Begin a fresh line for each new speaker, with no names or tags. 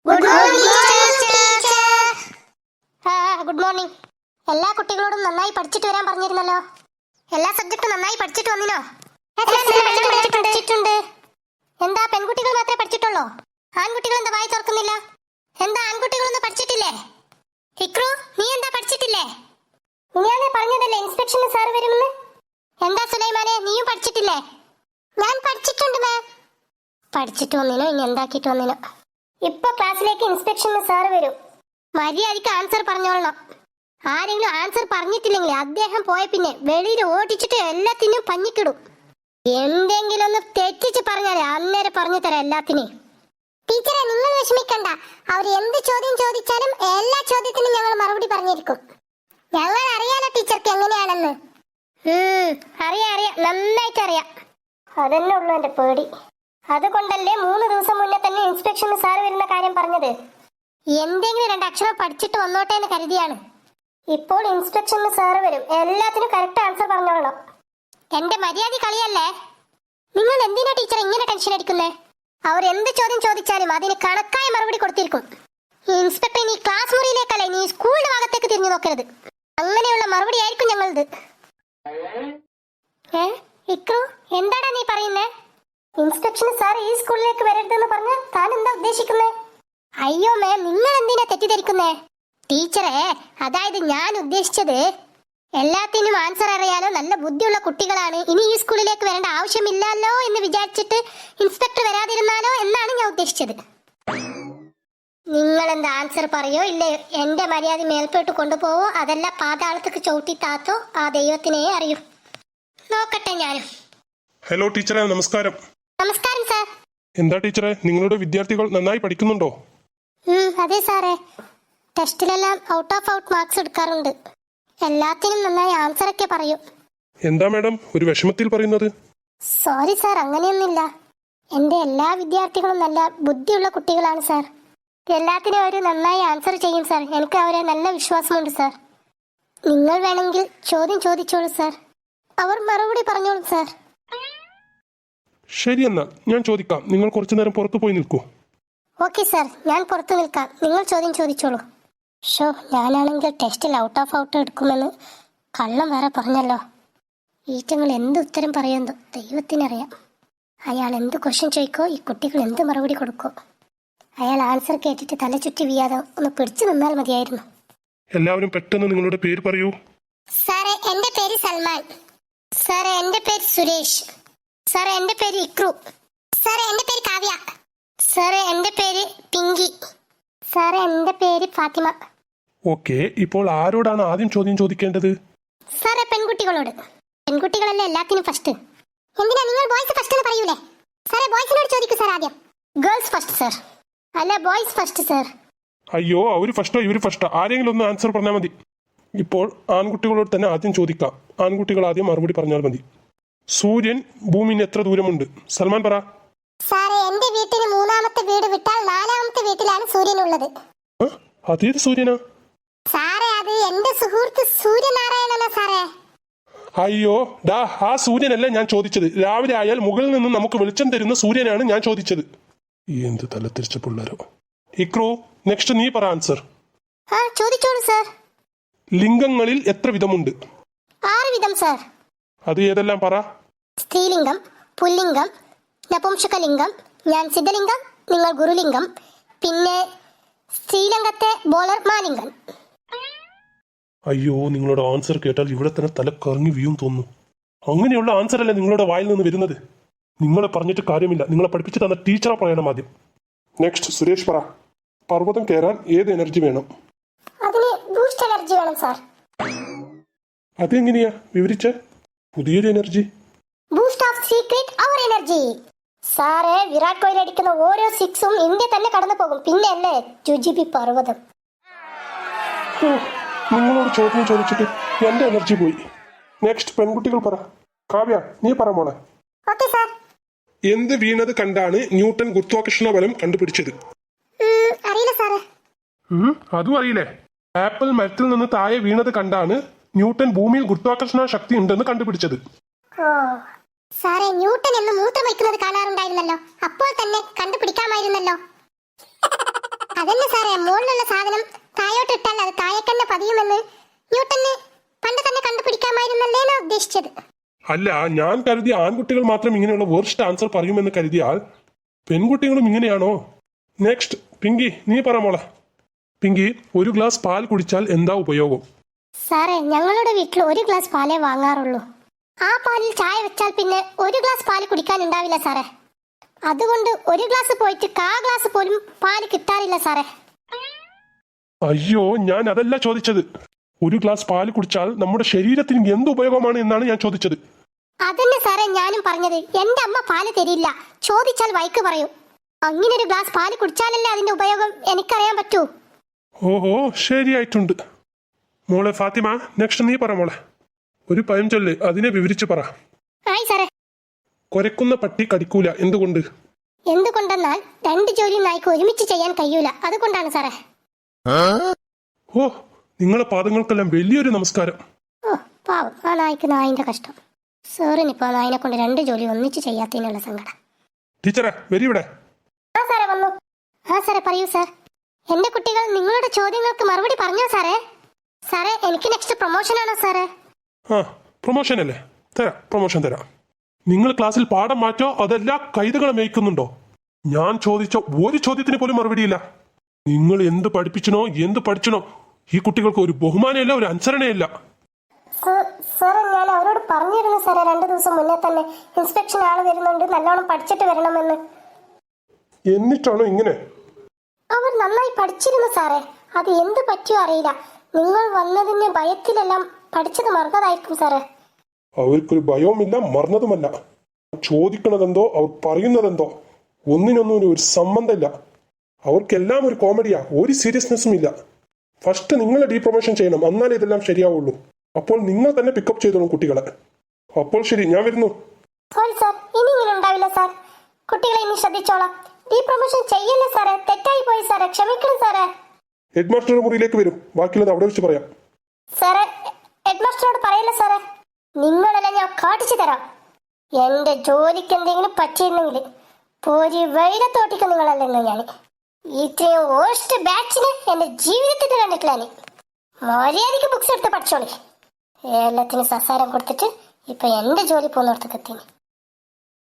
Good morning teacher. Good morning. എല്ലാ കുട്ടികളോടും നന്നായി പഠിച്ചിട്ട് വരാൻ പറഞ്ഞിരുന്നല്ലോ. എല്ലാ സബ്ജക്റ്റും നന്നായി പഠിച്ചിട്ട് വന്നിനോ? പഠിച്ചിട്ടുണ്ട്. എന്താ പെൺകുട്ടികൾ മാത്രമേ പഠിച്ചിട്ടുള്ളൂ? ആൺകുട്ടികൾ എന്താ വായി തുറക്കുന്നില്ല? എന്താ ആൺകുട്ടികളൊന്നും പഠിച്ചിട്ടില്ലേ? ഇക്രു, നീ എന്താ പഠിച്ചിട്ടില്ലേ? ഇനിയാണ് പറഞ്ഞതല്ലേ ഇൻസ്പെക്ഷന് സാർ വരുമെന്ന്. എന്താ സുലൈമാനെ, നീയും പഠിച്ചിട്ടില്ലേ? ഞാൻ പഠിച്ചിട്ടുണ്ട് മാം. പഠിച്ചിട്ട് വന്നിനോ ഇനി എന്താക്കിട്ട് വന്നിനോ? ഇപ്പൊ ക്ലാസ്സിലേക്ക് ഇൻസ്പെക്ഷന് സാർ വരും. മര്യാദയ്ക്ക് ആൻസർ പറഞ്ഞോളണം. ആരെങ്കിലും ആൻസർ പറഞ്ഞിട്ടില്ലെങ്കിൽ അദ്ദേഹം പോയ പിന്നെ വെളിയിൽ ഓടിച്ചിട്ട് എല്ലാത്തിനും പഞ്ഞിക്കിടും. എന്തെങ്കിലും ഒന്ന് തെറ്റിച്ച് പറഞ്ഞാലേ അന്നേരം പറഞ്ഞു തരാം എല്ലാത്തിനെയും. ടീച്ചറെ, നിങ്ങൾ വിഷമിക്കണ്ട. അവർ എന്ത് ചോദ്യം ചോദിച്ചാലും എല്ലാ ചോദ്യത്തിനും ഞങ്ങൾ മറുപടി പറഞ്ഞിരിക്കും. ഞങ്ങൾ അറിയാലോ ടീച്ചർക്ക് എങ്ങനെയാണെന്ന്. അറിയാം, നന്നായിട്ട് അറിയാം. അതന്നെ ഉള്ളൂ എന്റെ പേടി. അതുകൊണ്ടല്ലേ 3 ദിവസം മുന്നേ തന്നെ ഇൻസ്പെക്ഷന് സാർ വരുന്ന കാര്യം പറഞ്ഞത്. എന്തെങ്കിലും 2 അക്ഷരം പഠിച്ചിട്ട് വന്നോട്ടെ എന്ന് കരുതിയാണ്. ഇപ്പോൾ ഇൻസ്പെക്ഷന് സാർ വരും. എല്ലാത്തിനും കറക്റ്റ് ആൻസർ പറഞ്ഞോളണം. എന്റെ മര്യാദ കളിയല്ലേ? നിങ്ങൾ എന്തിനാ ടീച്ചർ ഇങ്ങനെ ടെൻഷൻ അടിക്കുന്നേ? അവർ എന്ത് ചോദ്യം ചോദിച്ചാലും അതിന് കണക്കായ മറുപടി കൊടുത്തിരിക്കും. ഇൻസ്പെക്ടർ നീ ക്ലാസ് മുറിയിലേക്കല്ലേ, നീ സ്കൂളിന്റെ ഭാഗത്തേക്ക് തിരിഞ്ഞു നോക്കരുത്. അങ്ങനെയുള്ള മറുപടി ആയിരിക്കും ഞങ്ങളത്. ഇക്രു, എന്താടാ നീ പറയുന്നേ? ഇൻസ്പെക്ഷൻ സാർ ഈ സ്കൂളിലേക്ക് വരരുതെന്ന് പറഞ്ഞ താൻ എന്താ ഉദ്ദേശിക്കുന്നേ? അയ്യോ മാം, നിങ്ങൾ എന്തിനാ തെറ്റിദ്ധരിക്കുന്നേ? ടീച്ചറെ, അതായത് ഞാൻ ഉദ്ദേശിച്ചത് എല്ലാത്തിനും ആൻസർ അറിയാലോ, നല്ല ബുദ്ധിയുള്ള കുട്ടികളാണ്, ഇനി ഈ സ്കൂളിലേക്ക് വരേണ്ട ആവശ്യമില്ലല്ലോ എന്ന് വിചാരിച്ചിട്ട് ഇൻസ്പെക്ടർ വരാതിരുന്നാലോ എന്നാണ് ഞാൻ ഉദ്ദേശിച്ചത്. നിങ്ങൾ എന്താ ആൻസർ പറയോ ഇല്ലയോ? എന്റെ മര്യാദ മേൽപോട്ട് കൊണ്ടുപോവോ അതല്ല പാതാളത്തേക്ക് ചവിട്ടി താത്തോ ആ ദൈവത്തിനെ അറിയൂ. നോക്കട്ടെ ഞാനും.
ഹലോ ടീച്ചറെ, നമസ്കാരം.
നമസ്കാരം സാർ.
എന്താ ടീച്ചറെ, നിങ്ങളുടെ വിദ്യാർത്ഥികൾ നന്നായി പഠിക്കുന്നുണ്ടോ?
അതെ സാറേ, ടെസ്റ്റിലെല്ലാം ഔട്ട് ഓഫ് ഔട്ട് മാർക്സ് എടുക്കാറുണ്ട്. എല്ലാത്തിനും നന്നായി ആൻസർ ഒക്കെ പറയും.
എന്താ മാഡം ഒരു വിഷമത്തിൽ പറയുന്നത്?
സോറി സാർ, അങ്ങനെയൊന്നുമില്ല. എന്റെ എല്ലാ വിദ്യാർത്ഥികളും നല്ല ബുദ്ധിയുള്ള കുട്ടികളാണ് സാർ. എല്ലാത്തിനും അവർ നന്നായി ആൻസർ ചെയ്യും സാർ. എനിക്ക് അവരെ നല്ല വിശ്വാസമുണ്ട് സാർ. നിങ്ങൾ വേണമെങ്കിൽ ചോദ്യം ചോദിച്ചോളൂ സാർ, അവർ മറുപടി പറഞ്ഞോളൂ സാർ.
ശരി, എന്നാ ഞാൻ ചോദിക്കാം. നിങ്ങൾ കുറച്ചു നേരം പുറത്തു പോയി നിൽക്കൂ.
ഓക്കെ സാർ, ഞാൻ പുറത്തു നിൽക്കാം. നിങ്ങൾ ചോദ്യം ചോദിച്ചോളൂ. ഞാനാണെങ്കിൽ ടെസ്റ്റിൽ ഔട്ട് ഓഫ് ഔട്ട് എടുക്കുമെന്ന് കള്ളം വേറെ പറഞ്ഞല്ലോ. ഈറ്റങ്ങൾ എന്ത് ഉത്തരം പറയുമെന്നോ ദൈവത്തിനറിയാം. അയാൾ എന്ത് ക്വസ്റ്റ്യൻ ചോദിക്കോ ഈ കുട്ടികൾ എന്ത് മറുപടി കൊടുക്കോ. അയാൾ ആൻസർ കേട്ടിട്ട് തല ചുറ്റി വീയാതെ ഒന്ന് പിടിച്ചു നിന്നാൽ മതിയായിരുന്നു.
എല്ലാവരും പെട്ടെന്ന് നിങ്ങളുടെ പേര് പറയൂ.
സാറേ, എന്റെ പേര് സൽമാൻ. സാറേ, എന്റെ പേര് സുരേഷ്. സാറേ, എന്റെ പേര് ഇക്രു. സാറേ, എന്റെ പേര് കാവ്യ. സാറേ, എന്റെ പേര് പിങ്കി. സാറേ, എന്റെ പേര് ഫാത്തിമ.
ഓക്കെ, ഇപ്പോൾ ആരോടാണ് ആദ്യം ചോദ്യം ചോദിക്കേണ്ടത്?
സാറേ, പെൺകുട്ടികളോട്. പെൺകുട്ടികളല്ലേ എല്ലാത്തിനും ഫസ്റ്റ്. എന്തിനാ നിങ്ങൾ ബോയ്സ് ഫസ്റ്റ് എന്ന് പറയൂലേ? സാറേ, ബോയ്സിനോട് ചോദിക്കൂ സാർ ആദ്യം. Girls first sir. അല്ല, ബോയ്സ് ഫസ്റ്റ് സാർ.
അയ്യോ, അവര് ഫസ്റ്റോ ഇവര് ഫസ്റ്റോ, ആരെങ്കിലും ഒന്ന് ആൻസർ പറഞ്ഞാൽ മതി. ഇപ്പോൾ ആൺകുട്ടികളോട് തന്നെ ആദ്യം ചോദിക്കാം. ആൺകുട്ടികൾ ആദ്യം മറുപടി പറഞ്ഞാൽ മതി. സൂര്യൻ ഭൂമിന് എത്ര ദൂരമുണ്ട്? സൽമാൻ പറ.
സാറേ, എന്റെ വീട്ടിന് 3ാമത്തെ വീട് വിട്ടാൽ 4ാമത്തെ വീട്ടിലാണ് സൂര്യൻ ഉള്ളത്.
അതേത് സൂര്യനാ?
സാറേ, അത് എന്റെ സുഹൃത്ത് സൂര്യനാരായണനാ സാറേ.
അയ്യോ ഡാ, ആ സൂര്യനല്ല ഞാൻ ചോദിച്ചത്. രാവിലെ ആയാൽ മുകളിൽ നിന്ന് നമുക്ക് വെളിച്ചം തരുന്ന സൂര്യനാണ് ഞാൻ ചോദിച്ചത്. എന്ത് തലത്തിരിച്ച പിള്ളേരോ. ഇക്രു, നെക്സ്റ്റ് നീ പറ ആൻസർ.
ചോദിച്ചോളൂ സാർ.
ലിംഗങ്ങളിൽ എത്ര വിധമുണ്ട്?
6 വിധം സാർ.
അത് ഏതെല്ലാം പറ.
സ്ത്രീലിംഗം, പുല്ലിംഗം, നപുംസകലിംഗം, ഞാൻ സിദ്ധലിംഗം, നിങ്ങൾ ഗുരുലിംഗം, പിന്നെ സ്ത്രീലിംഗത്തെ ബോളർ മാലിംഗം.
അയ്യോ, നിങ്ങളുടെ ആൻസർ കേട്ടാൽ ഇവിടെ തന്നെ തല കറങ്ങി വീഴും തോന്നുന്നു. അങ്ങനെയുള്ള ആൻസർ അല്ലേ നിങ്ങളുടെ വായിൽ നിന്ന് വരുന്നത്. നിങ്ങളെ പറഞ്ഞിട്ട് കാര്യമില്ല. നിങ്ങളെ പഠിപ്പിച്ചു തന്ന ടീച്ചറെ പറയണം ആദ്യം. നെക്സ്റ്റ് സുരേഷ് പറ. പർവ്വതം കയറാൻ ഏത് എനർജി വേണം?
അതിന് ബൂസ്റ്റ് എനർജി വേണം സാർ.
അതെങ്ങനെയാ വിവരിച്ചേ? പുതിയൊരു എനർജി.
ബൂസ്റ്റ് ഓഫ് സീക്രട്ട് അവർ എനർജി. സാറേ, വിരാട് കോഹ്ലി അടിക്കുന്ന ഓരോ 6ഉം ഇന്ത്യ തന്നെ കടന്നു പോകും. പിന്നെ അല്ലേ 2GB പർവ്വതം.
നിങ്ങളോട് ചോദ്യം ചോദിച്ചിട്ട് എന്റെ എനർജി പോയി. നെക്സ്റ്റ് പെൺകുട്ടികൾ പറ. കാവ്യ, നീ പറ മോളെ.
Okay sir.
എന്ത് വീണത് കണ്ടാണ് ന്യൂട്ടൺ ഗുരുത്വാകർഷണ ബലം കണ്ടുപിടിച്ചത്?
അറിയില്ല സാറേ.
അതും അറിയില്ലേ? ആപ്പിൾ മരത്തിൽ നിന്ന് താഴെ വീണത് കണ്ടാണ് ന്യൂട്ടൺ ഭൂമിയിൽ ഗുരുത്വാകർഷണ ശക്തി ഉണ്ടെന്ന് കണ്ടുപിടിച്ചത്.
സാറേ, ന്യൂട്ടൻ എന്ന് മൂത്രം വയ്ക്കുന്നത് കാണാറുണ്ടായിരുന്നല്ലോ. അപ്പോൾ തന്നെ കണ്ടുപിടിക്കാമായിരുന്നല്ലോ. അതന്നെ സാറേ, മുകളിലുള്ള സാധനം താഴോട്ട് ഇട്ടാൽ അത് താഴേക്കന്നെ പതിയുമെന്ന് ന്യൂട്ടന് പണ്ട് തന്നെ കണ്ടുപിടിക്കാമായിരുന്നല്ലേന്നാ ഉദ്ദേശിച്ചത്.
അല്ല, ഞാൻ കരുതിയ ആൺകുട്ടികൾ മാത്രം ഇങ്ങനെയുള്ള വേർസ്റ്റ് ആൻസർ പറയുമെന്ന് കരുതിയാൽ പെൺകുട്ടികളും ഇങ്ങനെയാണോ? നെക്സ്റ്റ് പിങ്കി, നീ പറ മോളെ. പിങ്കി, ഒരു ഗ്ലാസ് പാൽ കുടിച്ചാൽ എന്താ ഉപയോഗം?
സാറേ, ഞങ്ങളുടെ വീട്ടിൽ ഒരു ഗ്ലാസ് പാലേ വാങ്ങാറുള്ളൂ. ആ പാലിൽ ചായ വെച്ചാൽ പിന്നെ ഒരു ഗ്ലാസ് പാല് കുടിക്കാനുണ്ടാവില്ല സാറേ. അതുകൊണ്ട് ഒരു ഗ്ലാസ് പോയിട്ട് കാ ഗ്ലാസ് പോലും പാല് കിട്ടാറില്ല സാറേ.
അയ്യോ, ഞാൻ അതല്ല ചോദിച്ചത്. ഒരു ഗ്ലാസ് പാല് കുടിച്ചാൽ നമ്മുടെ ശരീരത്തിന് എന്ത് ഉപയോഗമാണ് എന്നാണ് ഞാൻ ചോദിച്ചത്.
അതന്നെ സാറേ ഞാനും പറഞ്ഞത്. എന്റെ അമ്മ പാല് തരില്ല, ചോദിച്ചാൽ വൈക്ക് പറയും. അങ്ങനെ ഒരു ഗ്ലാസ് പാല് കുടിച്ചാലല്ലേ അതിന്റെ ഉപയോഗം എനിക്കറിയാൻ പറ്റൂ.
ഓഹോ, ശരിയായിട്ടുണ്ട്. മോളെ ഫാത്തിമ, നെക്സ്റ്റ് നീ പറ മോളെ. ഒരു പഴഞ്ചൊല്ല്, അതിനെ വിവരിച്ച് പറ.
ആയി സാറേ.
കുരക്കുന്ന പട്ടി കടിക്കൂല, എന്തുകൊണ്ട്?
എന്തുകൊണ്ടെന്നാൽ രണ്ട് ജോലി നായ്ക്ക് ഒരുമിച്ച് ചെയ്യാൻ കഴിയൂല, അതുകൊണ്ടാണ് സാറേ.
ഓ, നിങ്ങളെ പാദങ്ങൾക്കെല്ലാം വലിയൊരു നമസ്കാരം.
ഓ പാവം, ആ നായ്ക്ക് നായിന്റെ കഷ്ടം. സാറിനിപ്പോ ആ നായിനെ കൊണ്ട് രണ്ട് ജോലി ഒന്നിച്ച് ചെയ്യാത്തതിനുള്ള സങ്കടം.
ടീച്ചറെ, വരി ഇവിടെ.
ആ സാറേ വന്നു. ആ സാറേ പറയൂ സാർ. എന്റെ കുട്ടികൾ നിങ്ങളുടെ ചോദ്യങ്ങൾക്ക് മറുപടി പറഞ്ഞോ സാറേ? സാറേ, എനിക്ക് നെക്സ്റ്റ് പ്രൊമോഷൻ ആണോ സാറേ?
ആ, പ്രൊമോഷൻ അല്ലേ? തരാം, പ്രൊമോഷൻ തരാം. നിങ്ങൾ ക്ലാസ്സിൽ പാഠം മാറ്റോ അതല്ല കൈതകളെ മേയ്ക്കുന്നുണ്ടോ? ഞാൻ ചോദിച്ച ഒരു ചോദ്യത്തിന് പോലും മറുപടിയില്ല. നിങ്ങൾ എന്ത് പഠിപ്പിച്ചനോ എന്ത് പഠിച്ചനോ ഈ കുട്ടികൾക്ക് ഒരു ബഹുമാനമില്ല, ഒരു അനുസരണയില്ല.
സാറേ, ഞാൻ അവരോട് പറഞ്ഞിരുന്നു സാറേ 2 ദിവസം മുന്നേ തന്നെ ഇൻസ്പെക്ഷൻ ആള് വരുന്നുണ്ട്, നല്ലോണം പഠിച്ചിട്ട് വരണമെന്ന്.
എന്നിട്ടാണോ ഇങ്ങനെ?
അവർ നന്നായി പഠിച്ചിരുന്നു സാറേ. അത് എന്ത് പറ്റിയോ അറിയില്ല. നിങ്ങൾ വന്നതിന്റെ ഭയത്തിലെല്ലാം പഠിച്ചത് മറന്നതായിരിക്കും സാറേ.
അവർക്കൊരു ഭയവുമില്ല, മറന്നതുമല്ല. ചോദിക്കണതെന്തോ അവർ പറയുന്നതെന്തോ ഒന്നിനൊന്നും ഒരു സംബന്ധമില്ല. അവർക്കെല്ലാം ഒരു കോമഡിയാ, ഒരു സീരിയസ്നെസ്സും ഇല്ല. ഫസ്റ്റ് നിങ്ങൾ ഡീപ്രൊമോഷൻ ചെയ്യണം, എന്നാലേ ഇതെല്ലാം ശരിയാവുള്ളൂ. അപ്പോൾ നിങ്ങൾ തന്നെ പിക്കപ്പ് ചെയ്തോളൂ കുട്ടികളെ. അപ്പോൾ ശരി, ഞാൻ വരുന്നു.
സോറി സാർ, ഇനി ഇങ്ങനെ ഉണ്ടാവില്ല സാർ. കുട്ടികളെ ഇനി ശ്രദ്ധിച്ചോളാം. ഡീപ്രൊമോഷൻ ചെയ്യല്ലേ സാറേ, തെറ്റായി പോയി സാറേ, ക്ഷമിക്കണം സാറേ.
ഹെഡ് മാസ്റ്ററുടെ മുറിയിലേക്ക് വരും, ബാക്കിയുള്ളത് അവിടെ വെച്ച് പറയാം.
സാറേ, ഹെഡ് മാസ്റ്ററോട് പറയല്ലേ സാറേ. നിങ്ങളെല്ലാം ഞാൻ കാട്ടിച്ചു തരാം. എന്റെ ജോലിക്ക് എന്തെങ്കിലും പറ്റിയിരുന്നെങ്കിൽ പോരി വെയിലത്തോട്ടിക്കും നിങ്ങളല്ലെന്ന്. ഞാൻ ഇത്രയും വേസ്റ്റ് ബാച്ചിന് എന്റെ ജീവിതത്തിൽ കണ്ടിട്ടില്ല. ഞാൻ മര്യാദയ്ക്ക് ബുക്സ് എടുത്ത് പഠിച്ചോളി. എല്ലാത്തിനും സസാരം കൊടുത്തിട്ട് ഇപ്പൊ എന്റെ ജോലി പോകുന്നിടത്തേക്ക് എത്തി.